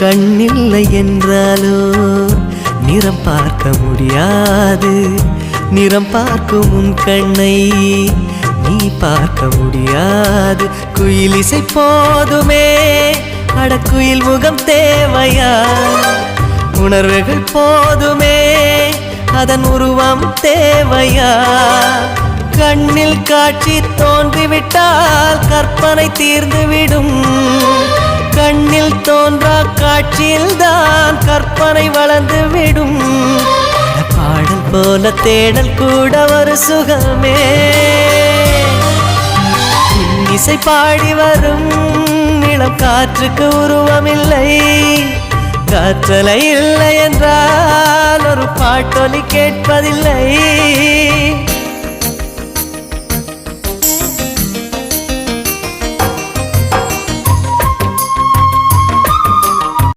கண்ணில்லை என்றாலோ நிறம் பார்க்க முடியாது. நிறம் பார்க்கும் உன் கண்ணை நீ பார்க்க முடியாது. குயில் இசை போதுமே, அடக்குயில் முகம் தேவையா? உணர்வுகள் போதுமே, அதன் உருவம் தேவையா? கண்ணில் காட்சி தோன்றிவிட்டால் கற்பனை தீர்ந்துவிடும். கண்ணில் தோன்றா காட்சியில்தான் கற்பனை வளர்ந்துவிடும். பாடல் போல தேடல் கூட ஒரு சுகமே. இசை பாடி வரும் இளம் காற்றுக்கு உருவமில்லை. காற்றலை இல்லை என்றால் ஒரு பாட்டொலி கேட்பதில்லை.